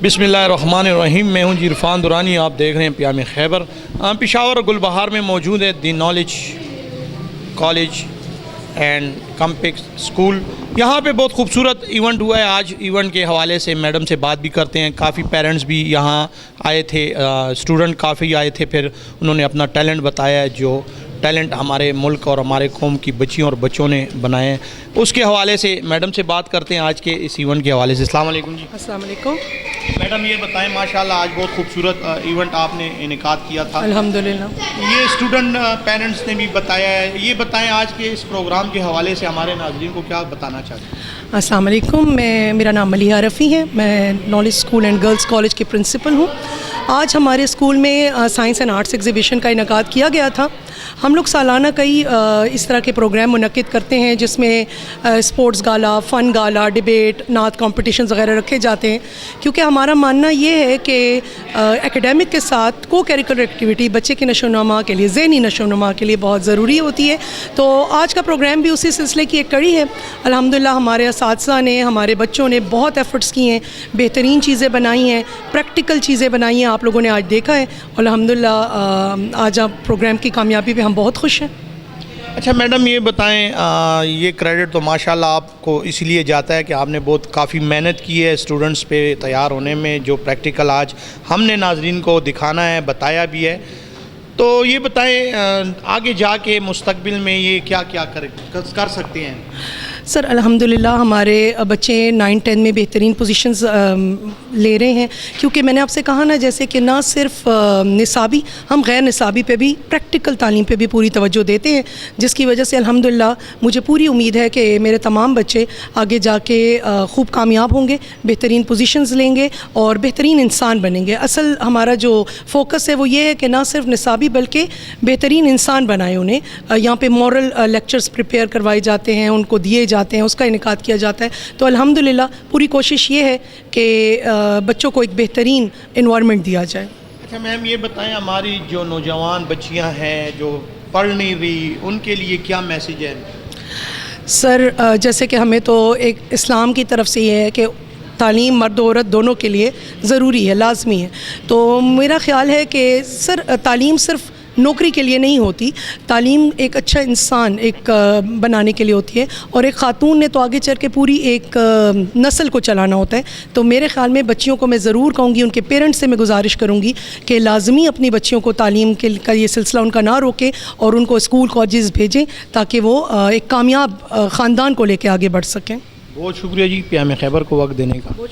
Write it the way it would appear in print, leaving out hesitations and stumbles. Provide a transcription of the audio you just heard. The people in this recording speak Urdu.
بسم اللہ الرحمن الرحیم. میں ہوں عرفان دورانی. آپ دیکھ رہے ہیں پیام خیبر. پشاور گلبہار میں موجود ہے the knowledge college and complex school. یہاں پہ بہت خوبصورت ایونٹ ہوا ہے. آج ایونٹ کے حوالے سے میڈم سے بات بھی کرتے ہیں. کافی پیرنٹس بھی یہاں آئے تھے, اسٹوڈنٹ کافی آئے تھے. پھر انہوں نے اپنا ٹیلنٹ بتایا ہے, جو ٹیلنٹ ہمارے ملک اور ہمارے قوم کی بچیوں اور بچوں نے بنائے ہیں. اس کے حوالے سے میڈم سے بات کرتے ہیں آج کے اس ایونٹ کے حوالے سے. السلام علیکم جی. السلام علیکم میڈم, یہ بتائیں, ماشاءاللہ آج بہت خوبصورت ایونٹ آپ نے انعقاد کیا تھا. الحمدللہ. یہ اسٹوڈنٹ پیرنٹس نے بھی بتایا ہے. یہ بتائیں آج کے اس پروگرام کے حوالے سے ہمارے ناظرین کو کیا بتانا چاہتے ہیں؟ السلام علیکم. میرا نام ملیحہ رفیع ہے. میں knowledge school and girls college کی پرنسپل ہوں. آج ہمارے اسکول میں سائنس اینڈ آرٹس ایگزیبیشن کا انعقاد کیا گیا تھا. ہم لوگ سالانہ کئی اس طرح کے پروگرام منعقد کرتے ہیں, جس میں اسپورٹس گالا, فن گالا, ڈبیٹ, نعت کمپٹیشنز وغیرہ رکھے جاتے ہیں, کیونکہ ہمارا ماننا یہ ہے کہ ایکیڈیمک کے ساتھ کو کیریکولر ایکٹیویٹی بچے کی نشو و نما کے لیے, ذہنی نشو و نما کے لیے بہت ضروری ہوتی ہے. تو آج کا پروگرام بھی اسی سلسلے کی ایک کڑی ہے. الحمدللہ ہمارے اساتذہ نے, ہمارے بچوں نے بہت ایفرٹس کیے ہیں, بہترین چیزیں بنائی ہیں, پریکٹیکل چیزیں بنائی ہیں. آپ لوگوں نے آج دیکھا ہے. الحمدللہ آج پروگرام کی کامیابی پہ ہم بہت خوش ہیں. اچھا میڈم, یہ بتائیں, یہ کریڈٹ تو ماشاءاللہ آپ کو اس لیے جاتا ہے کہ آپ نے بہت کافی محنت کی ہے اسٹوڈنٹس پہ تیار ہونے میں, جو پریکٹیکل آج ہم نے ناظرین کو دکھانا ہے, بتایا بھی ہے. تو یہ بتائیں, آگے جا کے مستقبل میں یہ کیا کیا کر سکتے ہیں؟ سر الحمدللہ ہمارے بچے 9-10 میں بہترین پوزیشنز لے رہے ہیں, کیونکہ میں نے آپ سے کہا نا, جیسے کہ نہ صرف نصابی, ہم غیر نصابی پہ بھی, پریکٹیکل تعلیم پہ بھی پوری توجہ دیتے ہیں, جس کی وجہ سے الحمدللہ مجھے پوری امید ہے کہ میرے تمام بچے آگے جا کے خوب کامیاب ہوں گے, بہترین پوزیشنز لیں گے اور بہترین انسان بنیں گے. اصل ہمارا جو فوکس ہے وہ یہ ہے کہ نہ صرف نصابی بلکہ بہترین انسان بنائے انہیں. یہاں پہ مورل لیکچرز پریپیئر کروائے جاتے ہیں, ان کو دیے جاتے ہیں, اس کا انعقاد کیا جاتا ہے. تو الحمدللہ پوری کوشش یہ ہے کہ بچوں کو ایک بہترین انوائرمنٹ دیا جائے. اچھا میم, یہ بتائیں, ہماری جو نوجوان بچیاں ہیں جو پڑھ نہیں رہی, ان کے لیے کیا میسیج ہے؟ سر جیسے کہ ہمیں تو ایک اسلام کی طرف سے یہ ہے کہ تعلیم مرد و عورت دونوں کے لیے ضروری ہے, لازمی ہے. تو میرا خیال ہے کہ سر تعلیم صرف نوکری کے لیے نہیں ہوتی, تعلیم ایک اچھا انسان ایک بنانے کے لیے ہوتی ہے, اور ایک خاتون نے تو آگے چل کے پوری ایک نسل کو چلانا ہوتا ہے. تو میرے خیال میں بچیوں کو میں ضرور کہوں گی, ان کے پیرنٹس سے میں گزارش کروں گی کہ لازمی اپنی بچیوں کو تعلیم کا یہ سلسلہ ان کا نہ روکے, اور ان کو اسکول کالجز بھیجیں تاکہ وہ ایک کامیاب خاندان کو لے کے آگے بڑھ سکیں. بہت شکریہ جی پیام خیبر کو وقت دینے کا.